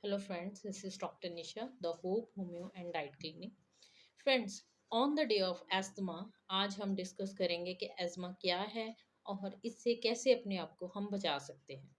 Hello friends, this is Dr. Nisha, the Hope Homeo and Diet Clinic. Friends, on the day of asthma आज हम discuss करेंगे कि asthma क्या है और इससे कैसे अपने आप को हम बचा सकते हैं।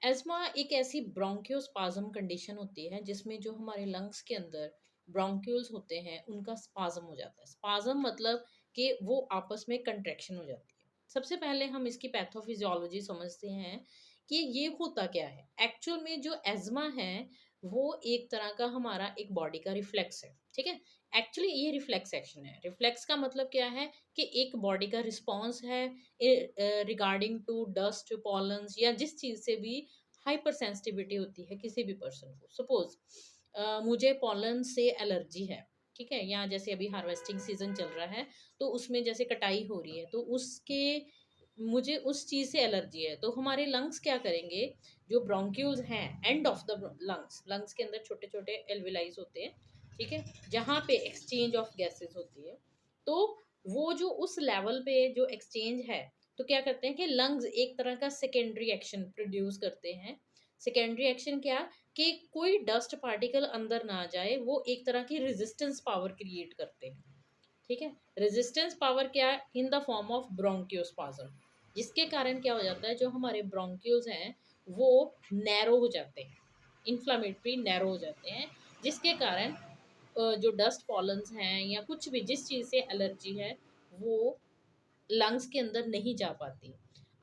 एज़मा एक ऐसी ब्रोंकियोस्पाज़म कंडीशन होती है जिसमें जो हमारे लंग्स के अंदर ब्रोंक्यूल्स होते हैं उनका स्पाज़म हो जाता है। स्पाज़म मतलब कि वो आपस में कंट्रैक्शन हो जाती है। सबसे पहले हम इसकी पैथोफिजियोलॉजी समझते हैं कि ये होता क्या है। एक्चुअल में जो एज़मा है वो एक तरह का हमारा एक बॉडी का रिफ्लेक्स है, ठीक है? एक्चुअली ये रिफ्लेक्स एक्शन है। रिफ्लेक्स का मतलब क्या है कि एक बॉडी का रिस्पॉन्स है रिगार्डिंग टू डस्ट, पॉलन्स या जिस चीज़ से भी हाइपर सेंसिटिविटी होती है किसी भी पर्सन को। सपोज मुझे पॉलन से एलर्जी है, ठीक है? या जैसे अभी हार्वेस्टिंग सीजन चल रहा है तो उसमें जैसे कटाई हो रही है तो उसके मुझे उस चीज़ से एलर्जी है तो हमारे लंग्स क्या करेंगे, जो ब्रोंक्यूल्स हैं end of the lungs, lungs के अंदर छोटे छोटे एल्विलाइज होते हैं, ठीक है, जहाँ पे एक्सचेंज ऑफ गैसेस होती है। तो वो जो उस लेवल पे जो एक्सचेंज है तो क्या करते हैं कि लंग्स एक तरह का सेकेंडरी एक्शन प्रोड्यूस करते हैं। सेकेंडरी एक्शन क्या, कि कोई डस्ट पार्टिकल अंदर ना जाए, वो एक तरह की रेजिस्टेंस पावर क्रिएट करते हैं, ठीक है। रेजिस्टेंस पावर क्या है, इन द फॉर्म ऑफ ब्रोंकियोस्पाज्म, जिसके कारण क्या हो जाता है, जो हमारे ब्रोंक्यूल्स हैं वो नैरो हो जाते हैं, इन्फ्लामेटरी नैरो हो जाते हैं, जिसके कारण जो डस्ट पॉलन्स हैं या कुछ भी जिस चीज़ से एलर्जी है वो लंग्स के अंदर नहीं जा पाती।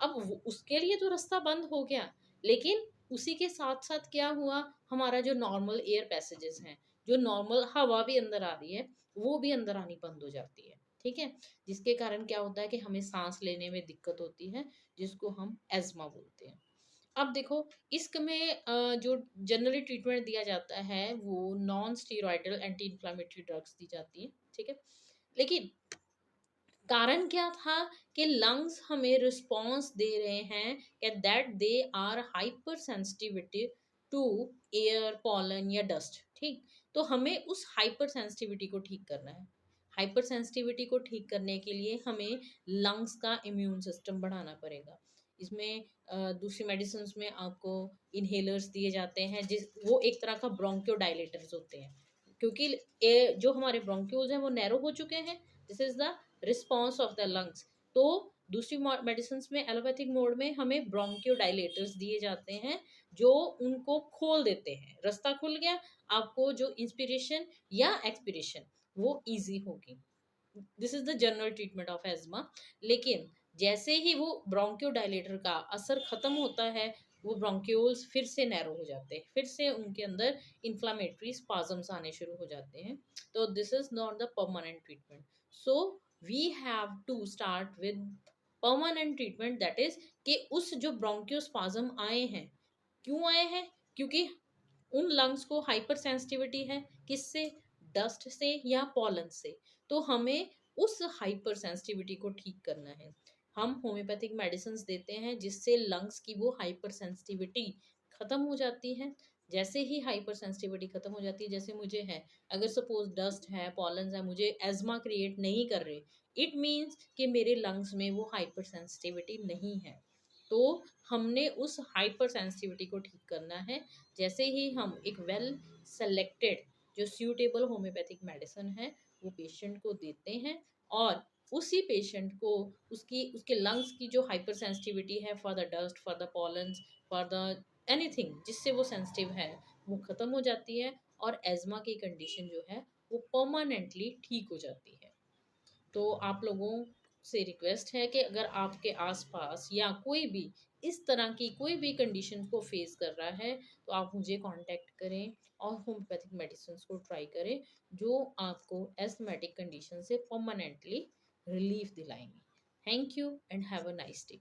अब उसके लिए तो रास्ता बंद हो गया, लेकिन उसी के साथ साथ क्या हुआ, हमारा जो नॉर्मल एयर पैसेजेस हैं, जो नॉर्मल हवा भी अंदर आ रही है वो भी अंदर आनी बंद हो जाती है, ठीक है। जिसके कारण क्या होता है कि हमें सांस लेने में दिक्कत होती है, जिसको हम एज्मा बोलते हैं। अब देखो, इसमें जो जनरली ट्रीटमेंट दिया जाता है वो non steroidal anti inflammatory drugs दी जाती है, ठीक है। लेकिन कारण क्या था कि लंग्स हमें रिस्पॉन्स दे रहे हैं कि that they are hypersensitivity to air, pollen या डस्ट, ठीक। तो हमें उस हाइपर सेंसिटिविटी को ठीक करना है। हाइपर सेंसिटिविटी को ठीक करने के लिए हमें लंग्स का इम्यून सिस्टम बढ़ाना पड़ेगा। इसमें दूसरी मेडिसिन में आपको इनहेलर्स दिए जाते हैं, जिस वो एक तरह का ब्रोंकियो डायलेटर्स होते हैं, क्योंकि जो हमारे ब्रोंक्यूल्स हैं वो नैरो हो चुके हैं। This is the response of the lungs. तो दूसरी मेडिसिन में एलोपैथिक मोड में हमें ब्रोंकियोडाइलेटर्स दिए जाते हैं, जो उनको खोल देते हैं, रास्ता खुल गया, आपको जो इंस्पिरेशन या एक्सपिरेशन वो इजी होगी। This is the general treatment of asthma. लेकिन जैसे ही वो ब्रोंकियोडाइलेटर का असर खत्म होता है, वो ब्रोंक्यूल्स फिर से नैरो हो जाते हैं, फिर से उनके अंदर इन्फ्लामेटरी स्पाजम्स आने शुरू हो जाते हैं। तो this is not the permanent treatment. So we have to start with permanent treatment, that is कि उस जो ब्रोंकियोस्पाज्म आए हैं, क्यों आए हैं, क्योंकि उन लंग्स को हाइपर सेंसिटिविटी है, किससे, डस्ट से या पॉलन से। तो हमें उस हाइपर सेंसिटिविटी को ठीक करना है। हम होम्योपैथिक मेडिसिन देते हैं जिससे लंग्स की वो हाइपर सेंसिटिविटी खत्म हो जाती है। जैसे ही हाइपर सेंसिटिविटी खत्म हो जाती है, जैसे मुझे है, अगर सपोज डस्ट है, पॉलन्स है, मुझे एज्मा क्रिएट नहीं कर रहे, इट मीन्स कि मेरे लंग्स में वो हाइपर सेंसिटिविटी नहीं है। तो हमने उस हाइपर सेंसिटिविटी को ठीक करना है। जैसे ही हम एक वेल सेलेक्टेड जो सूटेबल होम्योपैथिक मेडिसिन है वो पेशेंट को देते हैं, और उसी पेशेंट को उसकी उसके लंग्स की जो हाइपर सेंसिटिविटी है for the dust, for the pollens, for the anything जिससे वो सेंसिटिव है, वो ख़त्म हो जाती है, और एज्मा की कंडीशन जो है वो परमानेंटली ठीक हो जाती है। तो आप लोगों से रिक्वेस्ट है कि अगर आपके आसपास या कोई भी इस तरह की कोई भी कंडीशन को फेस कर रहा है तो आप मुझे कांटेक्ट करें और होम्योपैथिक मेडिसिन को ट्राई करें, जो आपको एस्थमेटिक कंडीशन से परमानेंटली रिलीफ दिलाएंगे। Thank you and have a nice day.